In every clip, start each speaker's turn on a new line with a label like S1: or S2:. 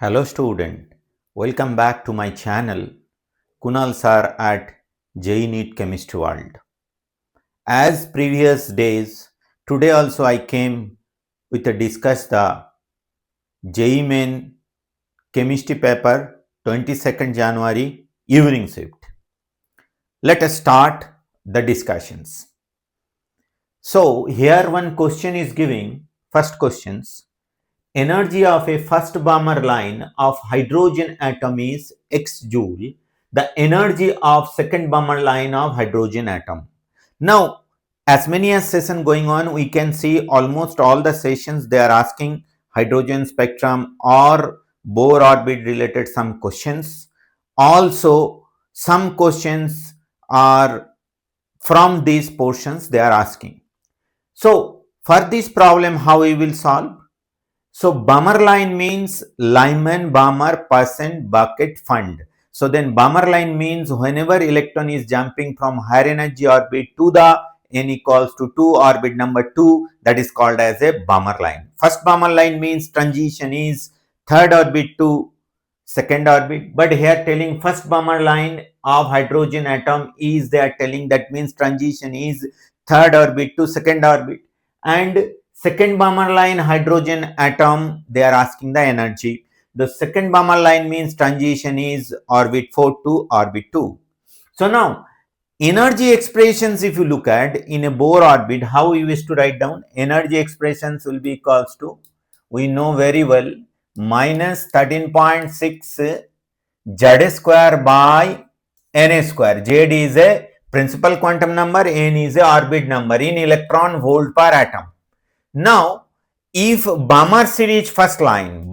S1: Hello student, welcome back to my channel Kunal sir at JEE NEET Chemistry World. As previous days, today also I came with a discuss the JEE Main Chemistry paper 22nd January evening shift. Let us start the discussions. So here one question is giving, first questions. Energy of a first Balmer line of hydrogen atom is x joule. The energy of second Balmer line of hydrogen atom. Now, as many as session going on, we can see almost all the sessions they are asking hydrogen spectrum or Bohr orbit related some questions. Also, some questions are from these portions they are asking. So, for this problem, how we will solve? So Balmer line means Lyman Balmer percent bucket fund. So then Balmer line means whenever electron is jumping from higher energy orbit to the n equals to 2 orbit number 2, that is called as a Balmer line. First Balmer line means transition is third orbit to second orbit, but here telling first Balmer line of hydrogen atom is they are telling that means transition is third orbit to second orbit, and second Balmer line hydrogen atom they are asking the energy. The second Balmer line means transition is orbit 4 to orbit 2. So now energy expressions, if you look at in a Bohr orbit, how we wish to write down energy expressions will be equals to, we know very well, minus 13.6 Z square by Na square. Z is a principal quantum number, N is a orbit number in electron volt per atom. Now, if Balmer series first line,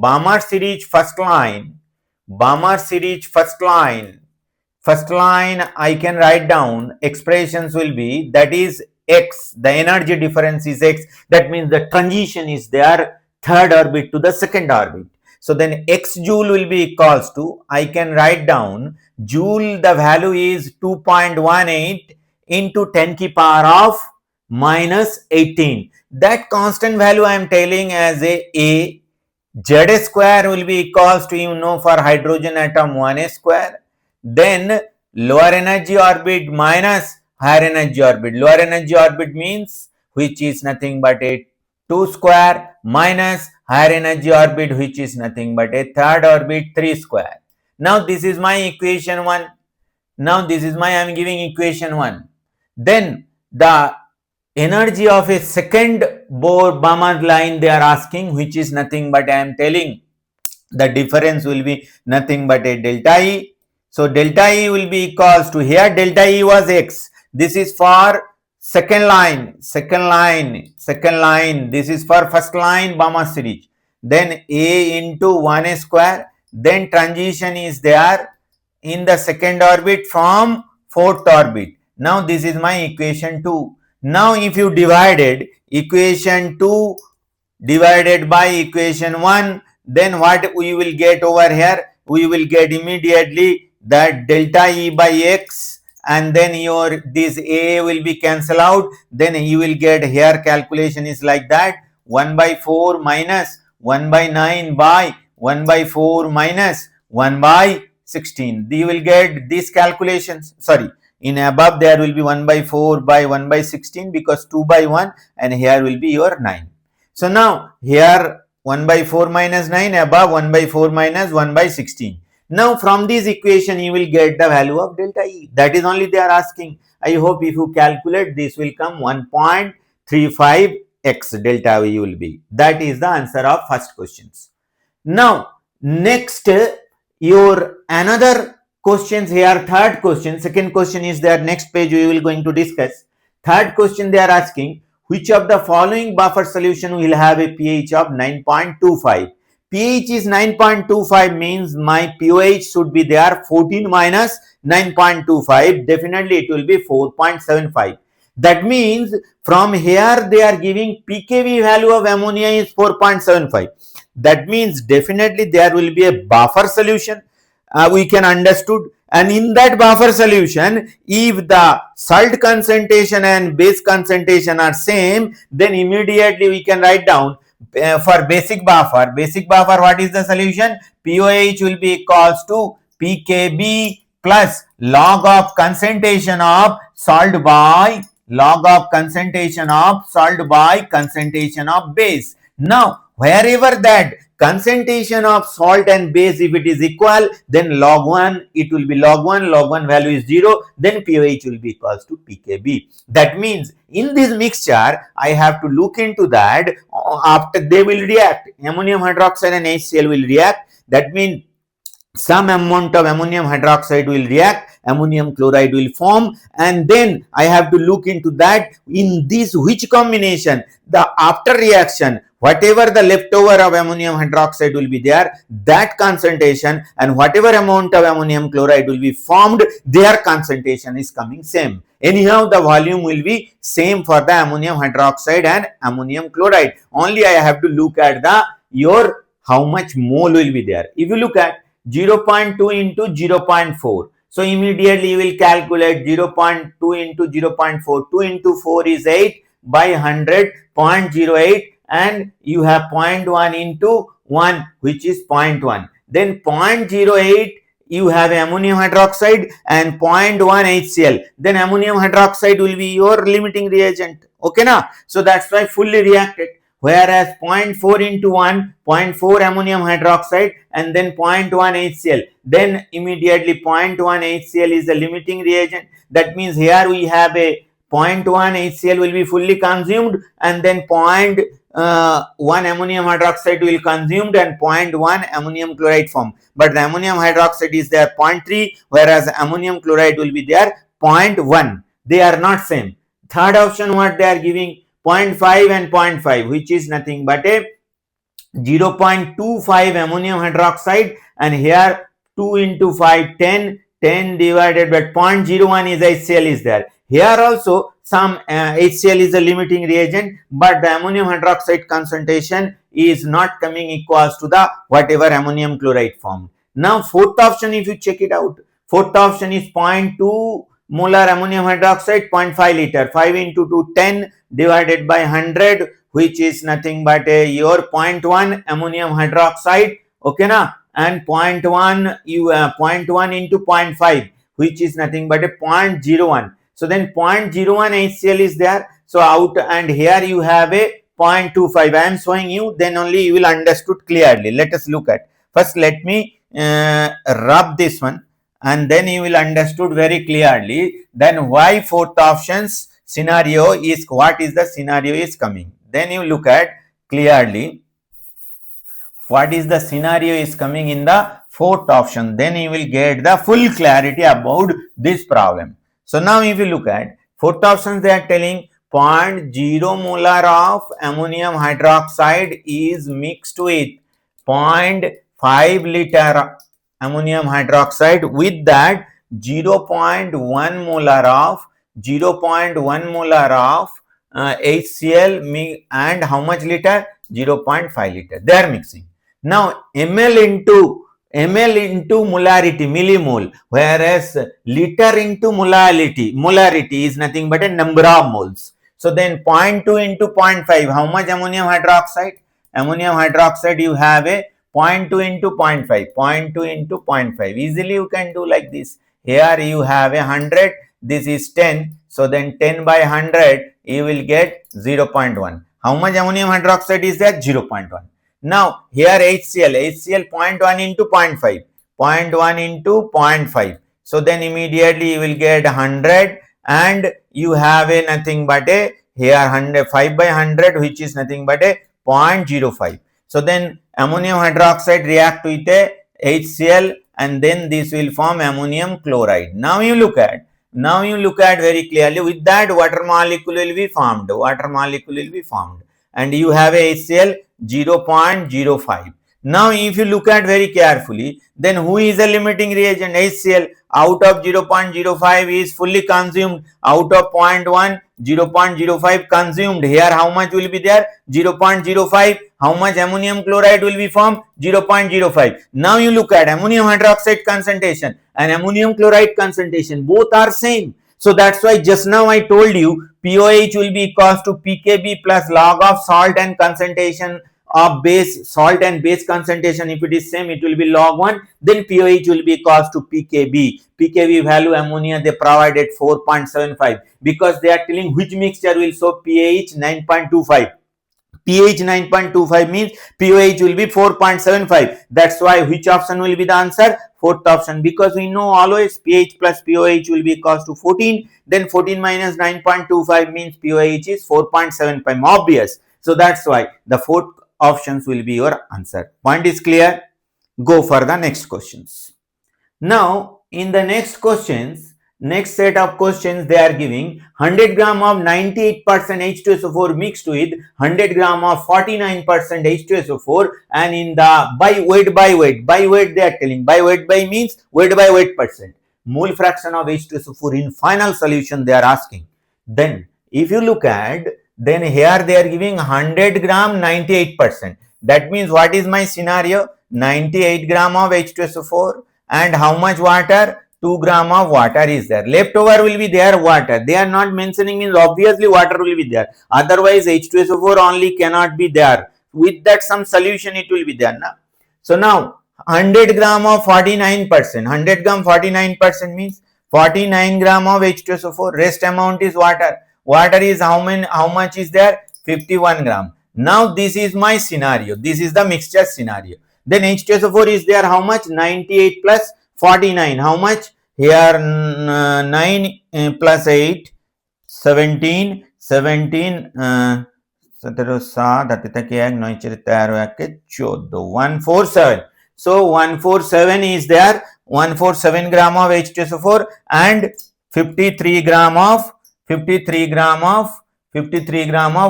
S1: first line I can write down expressions will be, that is x, the energy difference is x, that means the transition is there third orbit to the second orbit. So then x joule will be equals to, I can write down joule, the value is 2.18 into 10 ki power of minus 18. That constant value I am telling as a Z square will be equals to, you know, for hydrogen atom 1a square, then lower energy orbit minus higher energy orbit. Lower energy orbit means which is nothing but a 2 square minus higher energy orbit which is nothing but a third orbit 3 square. Now this is my equation 1. Now this is my, I am giving equation 1. Then the energy of a second Balmer line they are asking, which is nothing but I am telling the difference will be nothing but a delta E. So delta E will be equals to, here delta E was x. This is for second line. This is for first line Balmer series. Then A into 1a square. Then transition is there in the second orbit from fourth orbit. Now this is my equation 2. Now if you divided equation 2 divided by equation 1, then what we will get over here? We will get immediately that delta E by x, and then your this A will be cancelled out. Then you will get, here calculation is like that, 1 by 4 minus 1 by 9 by 1 by 4 minus 1 by 16. You will get these calculations. Sorry, in above there will be 1 by 4 by 1 by 16 because 2 by 1, and here will be your 9. So now here 1 by 4 minus 9, above 1 by 4 minus 1 by 16. Now from this equation you will get the value of delta E. That is only they are asking. I hope if you calculate this will come 1.35 x delta E will be. That is the answer of first questions. Now next, your another questions here, third question, second question is there, next page we will going to discuss. Third question they are asking, which of the following buffer solution will have a pH of 9.25? pH is 9.25 means my pH should be there 14 minus 9.25, definitely it will be 4.75. That means from here they are giving pKv value of ammonia is 4.75. That means definitely there will be a buffer solution. We can understood, and in that buffer solution, if the salt concentration and base concentration are same, then immediately we can write down for basic buffer, what is the solution? POH will be equals to pKb plus log of concentration of salt by concentration of base. Now wherever that concentration of salt and base, if it is equal, then log 1, it will be log 1 value is 0, then POH will be equals to pKb. That means in this mixture I have to look into that. After they will react, ammonium hydroxide and HCl will react. That means some amount of ammonium hydroxide will react, ammonium chloride will form, and then I have to look into that in this which combination, the after reaction, whatever the leftover of ammonium hydroxide will be there, that concentration, and whatever amount of ammonium chloride will be formed, their concentration is coming same. Anyhow, the volume will be same for the ammonium hydroxide and ammonium chloride. Only I have to look at the your how much mole will be there. If you look at 0.2 into 0.4. So immediately you will calculate 0.2 into 0.4. 2 into 4 is 8 by 100, 0.08, and you have 0.1 into 1, which is 0.1. Then 0.08 you have ammonium hydroxide and 0.1 HCl. Then ammonium hydroxide will be your limiting reagent. Okay now? So that's why fully reacted. Whereas 0.4 into 1, 0.4 ammonium hydroxide and then 0.1 HCl. Then immediately 0.1 HCl is the limiting reagent. That means here we have a 0.1 HCl will be fully consumed, and then 0.1 ammonium hydroxide will consumed and 0.1 ammonium chloride form. But the ammonium hydroxide is there 0.3, whereas ammonium chloride will be there 0.1. They are not same. Third option what they are giving, 0.5 and 0.5, which is nothing but a 0.25 ammonium hydroxide, and here 2 into 5, 10, 10 divided by 0.01 is HCl is there. Here also some HCl is a limiting reagent, but the ammonium hydroxide concentration is not coming equals to the whatever ammonium chloride formed. Now fourth option, if you check it out, fourth option is 0.2 molar ammonium hydroxide, 0.5 liter, 5 into 2, 10 divided by 100, which is nothing but your 0.1 ammonium hydroxide, okay na, and 0.1 you 0.1 into 0.5, which is nothing but a 0.01. So then 0.01 HCl is there. So out, and here you have a 0.25. I am showing you, then only you will understood clearly. Let us look at. First let me rub this one, and then you will understood very clearly then why fourth options scenario is, what is the scenario is coming. Then you look at clearly what is the scenario is coming in the fourth option, then you will get the full clarity about this problem. So now if you look at fourth option, they are telling 0.0 molar of ammonium hydroxide is mixed with 0.5 liter ammonium hydroxide, with that 0.1 molar of HCl and how much liter? 0.5 liter. They are mixing. Now ml into molarity, millimole, whereas liter into molarity is nothing but a number of moles. So then 0.2 into 0.5, how much ammonium hydroxide? Ammonium hydroxide you have a 0.2 into 0.5, 0.2 into 0.5. Easily you can do like this. Here you have a 100, this is 10. So then 10 by 100, you will get 0.1. How much ammonium hydroxide is there? 0.1. Now here HCl 0.1 into 0.5, 0.1 into 0.5. So then immediately you will get 100, and you have a nothing but a here 100, 5 by 100, which is nothing but a 0.05. So then ammonium hydroxide react with a HCl, and then this will form ammonium chloride. Now you look at very clearly, with that water molecule will be formed, and you have a HCl 0.05. Now if you look at very carefully, then who is the limiting reagent? HCl. Out of 0.05 is fully consumed, out of 0.1 0.05 consumed. Here how much will be there? 0.05. How much ammonium chloride will be formed? 0.05. Now you look at ammonium hydroxide concentration and ammonium chloride concentration, both are same. So that's why just now I told you POH will be equals to pKb plus log of salt and concentration of base, salt and base concentration, if it is same, it will be log 1, then pOH will be equals to pKb. pKb value ammonia they provided 4.75, because they are telling which mixture will show pH 9.25. pH 9.25 means pOH will be 4.75. That's why which option will be the answer? Fourth option, because we know always pH plus pOH will be equals to 14. Then 14 minus 9.25 means pOH is 4.75. Obvious. So that's why the fourth options will be your answer. Point is clear? Go for the next questions. Now, in the next questions, next set of questions, they are giving 100 gram of 98% H2SO4 mixed with 100 gram of 49% H2SO4, and in the by weight they are telling, by means weight by weight percent, mole fraction of H2SO4 in final solution they are asking. Then if you look at, then here they are giving 100 gram 98%. That means what is my scenario? 98 gram of H2SO4 and how much water? 2 gram of water is there. Leftover will be there water. They are not mentioning, means obviously water will be there. Otherwise H2SO4 only cannot be there. With that some solution it will be there. Na? So now 100 gram of 49%. 100 gram 49% means 49 gram of H2SO4. Rest amount is water. Water is how much is there? 51 gram. Now this is my scenario. This is the mixture scenario. Then H2SO4 is there how much? 98 plus 49. How much? Here 9 plus 8, 17, 17 147. So 147 is there, 147 gram of H2SO4 and 53 gram of 53 gram of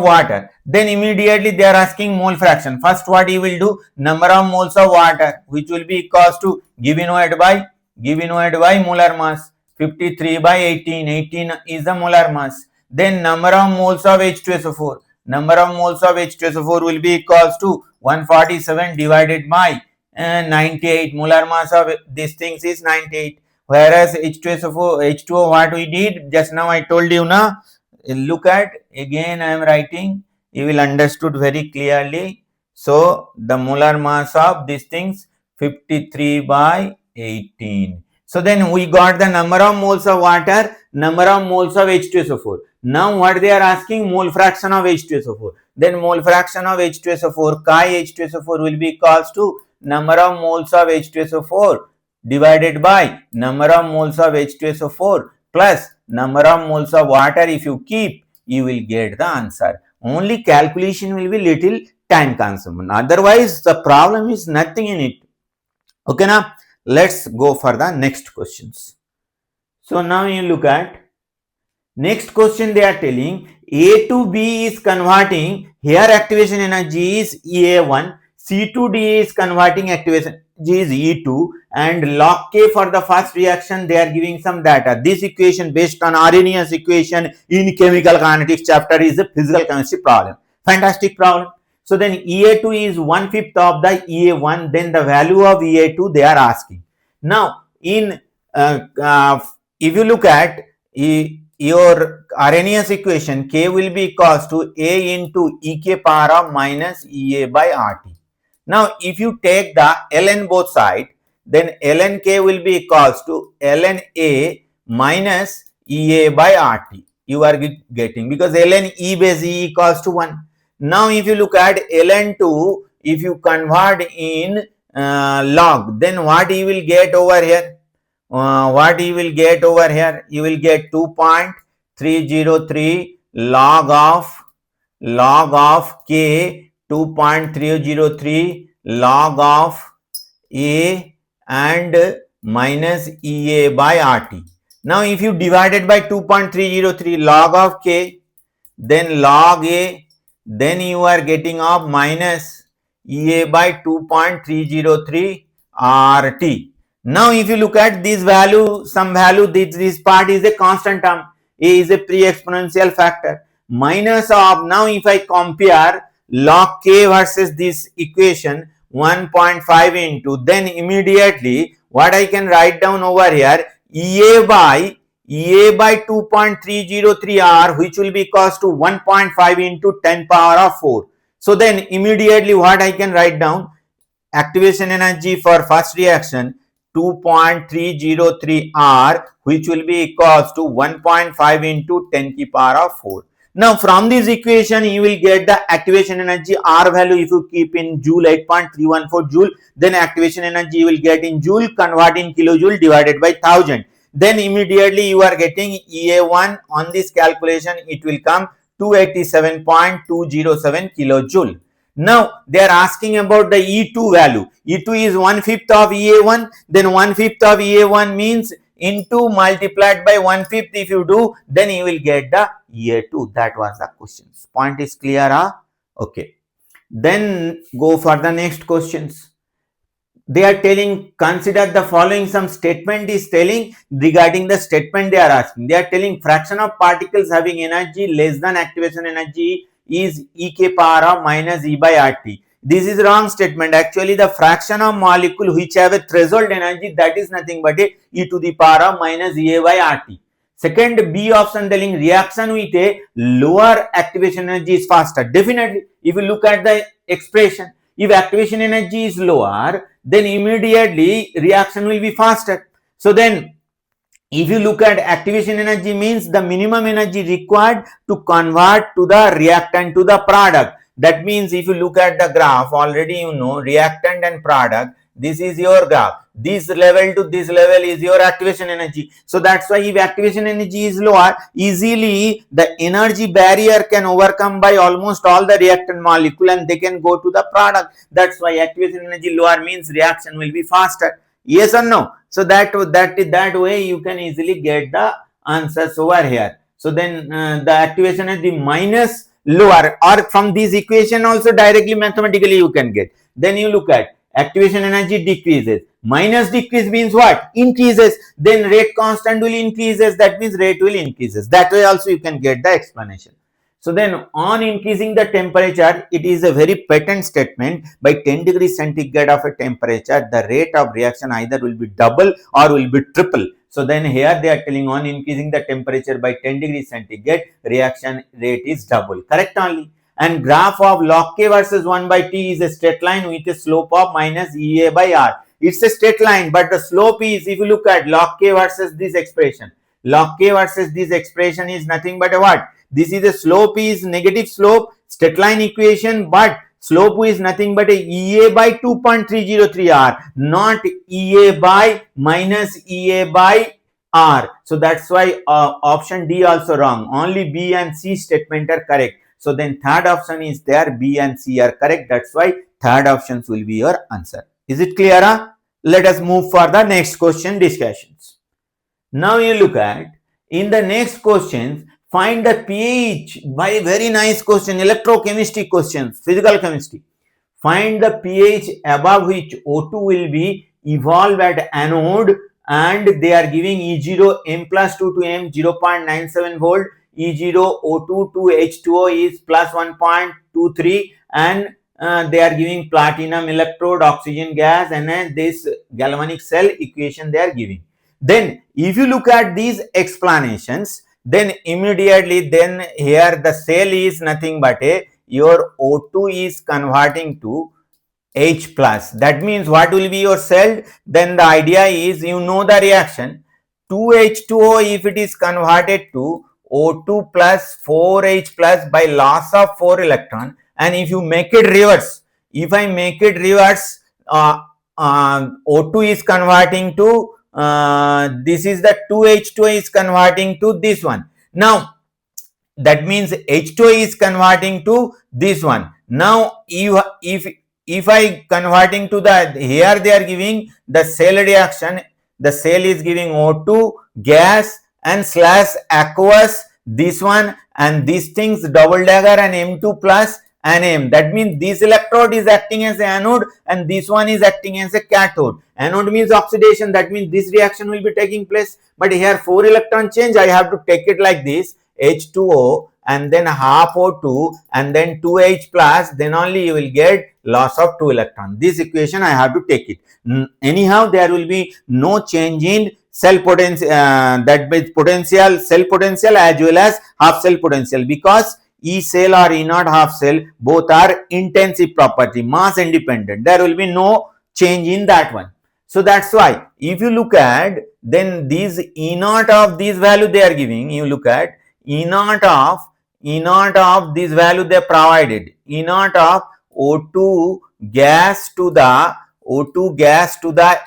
S1: water. Then immediately they are asking mole fraction. First what you will do? Number of moles of water, which will be equals to given weight by molar mass. 53 by 18. 18 is the molar mass. Then number of moles of H2SO4. Number of moles of H2SO4 will be equals to 147 divided by 98. Molar mass of these things is 98. Whereas H2SO4, H2O, what we did just now I told you na. Look at, again I am writing, you will understood very clearly. So the molar mass of these things 53 by 18. So then we got the number of moles of water, number of moles of H2SO4. Now what they are asking? Mole fraction of H2SO4. Then mole fraction of H2SO4, chi H2SO4 will be equals to number of moles of H2SO4 divided by number of moles of H2SO4 plus number of moles of water. If you keep, you will get the answer. Only calculation will be little time consuming. Otherwise, the problem is nothing in it. Okay, now let's go for the next questions. So now you look at next question. They are telling A to B is converting. Here activation energy is EA1. C to D is converting activation G is E2, and log K for the first reaction they are giving some data. This equation based on Arrhenius equation in chemical kinetics chapter is a physical chemistry problem. Fantastic problem. So then EA2 is 1/5 of the EA1, then the value of EA2 they are asking. Now in if you look at your Arrhenius equation, K will be equals to A into EK power of minus EA by RT. Now, if you take the ln both side, then ln K will be equals to ln A minus EA by RT. You are getting, because ln E base E equals to 1. Now, if you look at ln 2, if you convert in log, then what you will get over here? You will get 2.303 log of K, 2.303 log of A and minus EA by RT. Now if you divide it by 2.303 log of K, then log A, then you are getting of minus EA by 2.303 RT. Now if you look at this value, some value, this part is a constant term, A is a pre-exponential factor, minus of, now if I compare log K versus this equation 1.5 into, then immediately what I can write down over here, EA by 2.303 R, which will be equals to 1.5 into 10 power of 4. So then immediately what I can write down, activation energy for first reaction 2.303 R, which will be equals to 1.5 into 10 to the power of 4. Now from this equation you will get the activation energy R value. If you keep in joule 8.314 joule, then activation energy you will get in joule, convert in kilojoule divided by 1000. Then immediately you are getting EA1 on this calculation, it will come 287.207 kilojoule. Now they are asking about the E2 value. E2 is 1/5 of EA1. Then 1/5 of EA1 means into multiplied by 1/5. If you do, then you will get the EA2. That was the question. Point is clear, huh? Okay. Then go for the next questions. They are telling, consider the following. Some statement is telling regarding the statement they are asking. They are telling fraction of particles having energy less than activation energy is e k power of minus e by RT. This is wrong statement. Actually, the fraction of molecule which have a threshold energy, that is nothing but a e to the power of minus e by RT. Second, B option telling reaction with a lower activation energy is faster. Definitely, if you look at the expression, if activation energy is lower, then immediately reaction will be faster. So then if you look at activation energy means the minimum energy required to convert to the reactant to the product. That means if you look at the graph, already you know reactant and product, this is your graph. This level to this level is your activation energy. So that's why if activation energy is lower, easily the energy barrier can overcome by almost all the reactant molecule and they can go to the product. That's why activation energy lower means reaction will be faster. Yes or no? So that way you can easily get the answers over here. So then the activation energy minus lower, or from this equation also directly mathematically you can get. Then you look at activation energy decreases. Minus decrease means what? Increases. Then rate constant will increases. That means rate will increases. That way also you can get the explanation. So then on increasing the temperature, it is a very patent statement. By 10 degrees centigrade of a temperature, the rate of reaction either will be double or will be triple. So then here they are telling on increasing the temperature by 10 degrees centigrade, reaction rate is double. Correct only. And graph of log K versus 1 by T is a straight line with a slope of minus EA by R. It's a straight line, but the slope is, if you look at log K versus this expression, log K versus this expression is nothing but a what? This is a slope is negative slope, straight line equation, but slope is nothing but a EA by 2.303 R, not EA by minus EA by R. So that's why option D also wrong. Only B and C statement are correct. So then third option is there, B and C are correct. That's why third options will be your answer. Is it clear? Huh? Let us move for the next question discussions. Now you look at in the next questions, find the pH by very nice question, electrochemistry questions, physical chemistry. Find the pH above which O2 will be evolved at anode and they are giving E0 M plus 2 to M 0.97 volt, E0 O2 to H2O is plus 1.23 and they are giving platinum electrode, oxygen gas and this galvanic cell equation they are giving. Then if you look at these explanations, then immediately then here the cell is nothing but a your O2 is converting to H plus. That means what will be your cell? Then the idea is you know the reaction 2H2O if it is converted to O2 plus 4H plus by loss of 4 electron, and if you make it reverse, if I make it reverse, O2 is converting to this is the 2H2O is converting to this one. Now that means H2O is converting to this one. Now if I converting to the, here they are giving the cell reaction, the cell is giving O2 gas and slash aqueous, this one and these things double dagger and M2 plus and M. That means this electrode is acting as an anode and this one is acting as a cathode. Anode means oxidation, that means this reaction will be taking place, but here 4 electron change, I have to take it like this, H2O and then half O2 and then 2H plus, then only you will get loss of 2 electron. This equation I have to take it. Anyhow, there will be no change in cell potential, that means potential, cell potential as well as half cell potential, because E cell or E naught half cell, both are intensive property, mass independent. There will be no change in that one. So that's why if you look at, then these E naught of this value they are giving, you look at E naught of this value they provided, E naught of O2 gas to the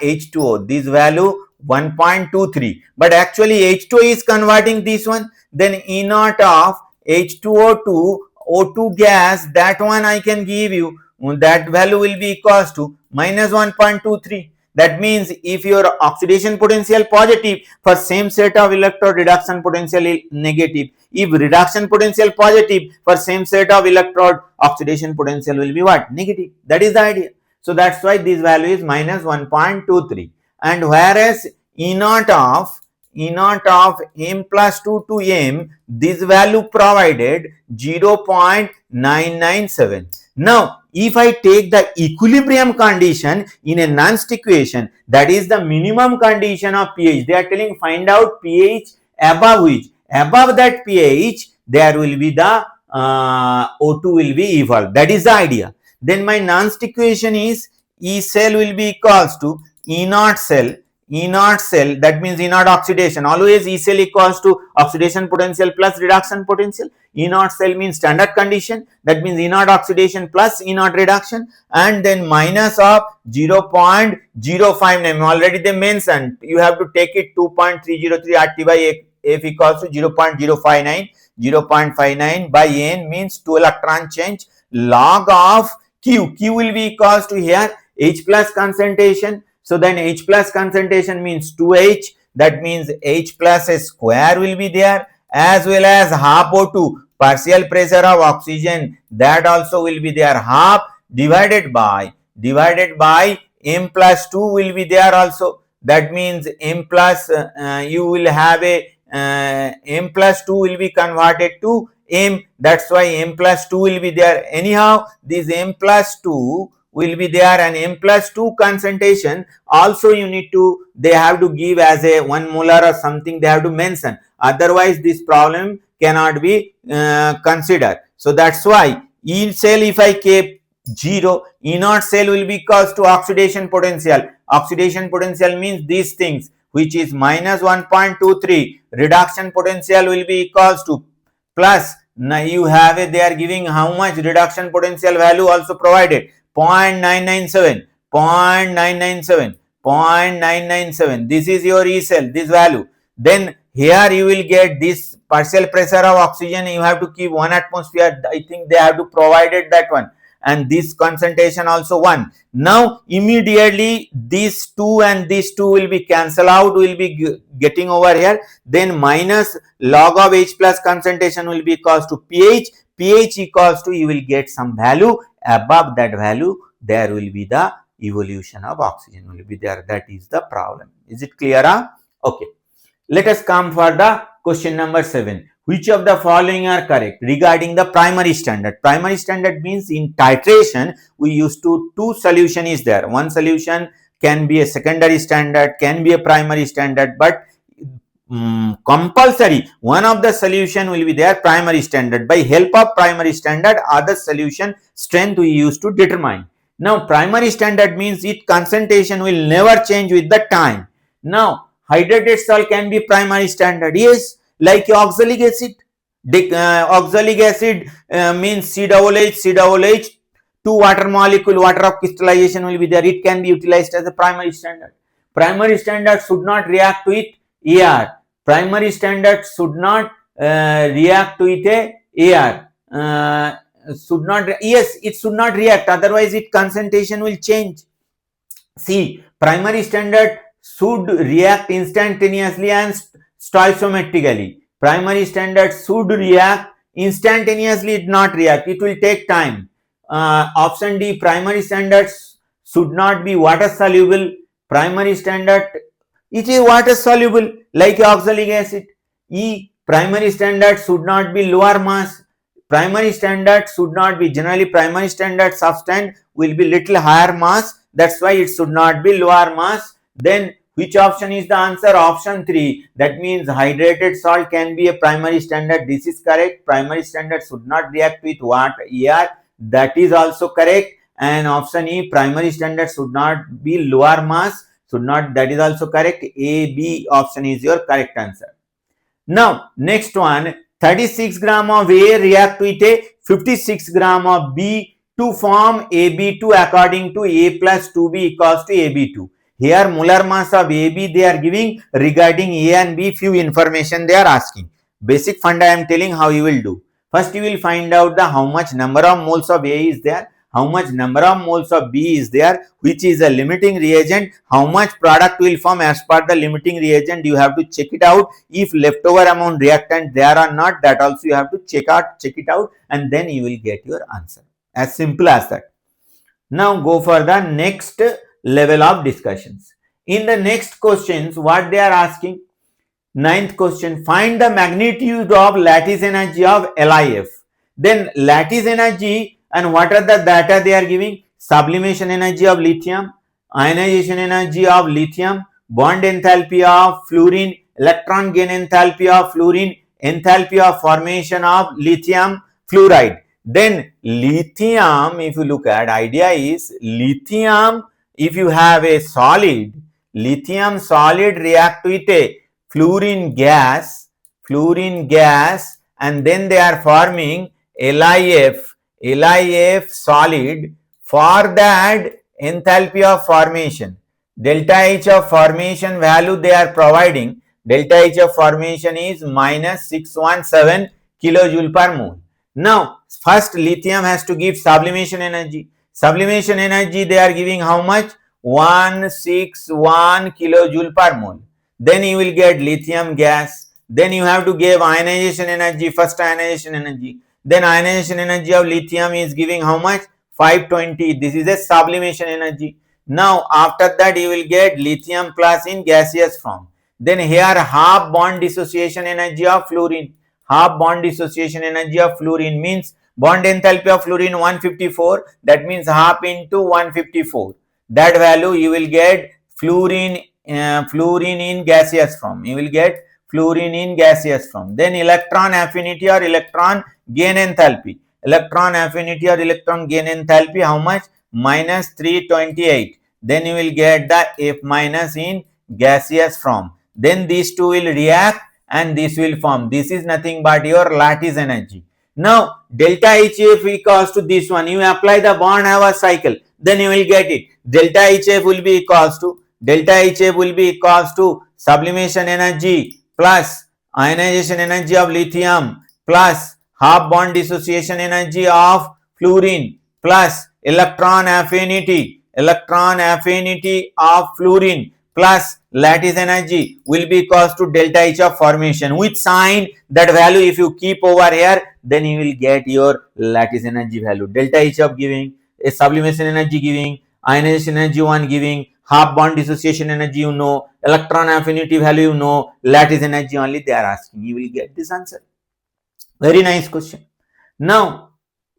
S1: H2O, this value 1.23, but actually H2O is converting this one, then E naught of H2O to O2 gas, that one I can give you, that value will be equals to minus 1.23. That means if your oxidation potential positive, for same set of electrode reduction potential is negative. If reduction potential positive, for same set of electrode oxidation potential will be what? Negative. That is the idea. So that's why this value is minus 1.23. And whereas E naught of m plus 2 to m, this value provided 0.997. Now, if I take the equilibrium condition in a Nernst equation, that is the minimum condition of pH, they are telling find out pH above which, above that pH, there will be the O2 will be evolved. That is the idea. Then my Nernst equation is E cell will be equals to E naught cell, that means E naught oxidation. Always E cell equals to oxidation potential plus reduction potential. E naught cell means standard condition, that means E naught oxidation plus E naught reduction, and then minus of 0.059. Already they mentioned you have to take it 2.303 RT by F equals to 0.059. 0.59 by N means 2 electron change, log of Q. Q will be equals to here H plus concentration. So then H plus concentration means 2H, that means H plus a square will be there, as well as half O2, partial pressure of oxygen, that also will be there, half divided by M plus 2 will be there also. That means M plus you will have a M plus 2 will be converted to M, that's why M plus 2 will be there. Anyhow, this M plus 2 will be there, and M plus 2 concentration also you need to, they have to give as a 1 molar or something, they have to mention, otherwise this problem cannot be considered. So that's why E cell, if I keep 0, E naught cell will be equals to oxidation potential. Oxidation potential means these things, which is minus 1.23. Reduction potential will be equals to plus, now you have a, they are giving how much reduction potential value also provided, 0.997. This is your E cell, this value. Then here you will get this partial pressure of oxygen, you have to keep 1 atmosphere, I think they have to provided that one, and this concentration also 1. Now immediately these 2 and these 2 will be cancel out, will be getting over here, then minus log of H plus concentration will be equals to pH. pH equals to, you will get some value, above that value there will be the evolution of oxygen will be there. That is the problem. Is it clear? Okay, let us come for the question number 7. Which of the following are correct regarding the primary standard? Primary standard means in titration we used to, two solution is there. One solution can be a secondary standard, can be a primary standard, but compulsory one of the solution will be there primary standard. By help of primary standard, other solution strength we used to determine. Now primary standard means its concentration will never change with the time. Now hydrated salt can be primary standard, yes, like oxalic acid. Oxalic acid means COOH, two water molecule, water of crystallization will be there, it can be utilized as a primary standard. Primary standard should not react with AR. Primary standard should not react with a AR. Should not, yes, it should not react, otherwise its concentration will change. See, primary standard should react instantaneously and stoichiometrically. Primary standard should react instantaneously, it not react, it will take time. Option D, primary standards should not be water soluble. Primary standard, it is water soluble like oxalic acid. E, primary standard should not be lower mass. Primary standard should not be, generally primary standard substance will be little higher mass, that's why it should not be lower mass. Then Which option is the answer? Option 3. That means hydrated salt can be a primary standard. This is correct. Primary standard should not react with what? Air. That is also correct. And option E, primary standard should not be lower mass. Should not. That is also correct. A, B option is your correct answer. Now, next one, 36 gram of A react with a 56 gram of B to form AB2 according to A plus 2B equals to AB2. Here, molar mass of AB they are giving. Regarding A and B, few information they are asking. Basic funda I am telling how you will do. First, you will find out the how much number of moles of A is there, how much number of moles of B is there, which is a limiting reagent, how much product will form as per the limiting reagent. You have to check it out. If leftover amount reactant there or not, that also you have to check it out, and then you will get your answer. As simple as that. Now go for the next level of discussions. In the next questions, what they are asking? Ninth question, find the magnitude of lattice energy of LIF. Then lattice energy, and what are the data they are giving? Sublimation energy of lithium, ionization energy of lithium, bond enthalpy of fluorine, electron gain enthalpy of fluorine, enthalpy of formation of lithium fluoride. Then lithium, if you look at, idea is lithium, if you have a solid, lithium solid react with a fluorine gas, and then they are forming LIF solid. For that, enthalpy of formation, delta H of formation value they are providing. Delta H of formation is minus 617 kilojoule per mole. Now, first lithium has to give sublimation energy. Sublimation energy they are giving how much? 161 kilojoule per mole. Then you will get lithium gas. Then you have to give ionization energy, first ionization energy. Then ionization energy of lithium is giving how much? 520. This is a sublimation energy. Now after that you will get lithium plus in gaseous form. Then here half bond dissociation energy of fluorine. Half bond dissociation energy of fluorine means bond enthalpy of fluorine 154. That means half into 154. That value you will get fluorine in gaseous form. You will get fluorine in gaseous form. Then electron affinity or electron gain enthalpy. Electron affinity or electron gain enthalpy how much? Minus 328. Then you will get the F minus in gaseous form. Then these two will react and this will form. This is nothing but your lattice energy. Now delta HF equals to this one. You apply the bond hour cycle, then you will get it. Delta HF will be equals to sublimation energy plus ionization energy of lithium plus half bond dissociation energy of fluorine plus electron affinity of fluorine plus lattice energy will be equals to delta H of formation. With sign, that value if you keep over here, then you will get your lattice energy value. Delta H of giving, a sublimation energy giving, ionization energy 1 giving, half bond dissociation energy you know, electron affinity value you know, lattice energy only they are asking. You will get this answer. Very nice question. Now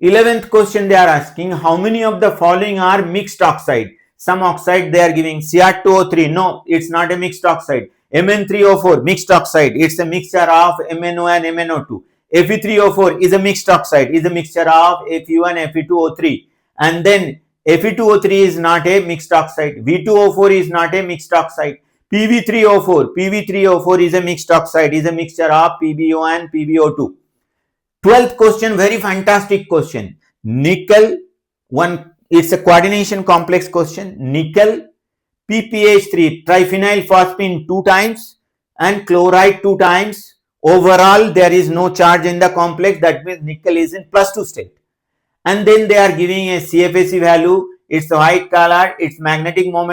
S1: 11th question they are asking, how many of the following are mixed oxide? Some oxide they are giving Cr2O3. No, it's not a mixed oxide. Mn3O4 mixed oxide. It's a mixture of MnO and MnO2. Fe3O4 is a mixed oxide. Is a mixture of Fe and Fe2O3. And then Fe2O3 is not a mixed oxide. V2O4 is not a mixed oxide. PV3O4 is a mixed oxide. Is a mixture of PbO and PbO2. 12th question, very fantastic question. Nickel, it's a coordination complex question. Nickel, PPH3, triphenyl phosphine 2 times and chloride 2 times. Overall, there is no charge in the complex. That means nickel is in +2 state. And then they are giving a CFSE value. It's white color. Its magnetic moment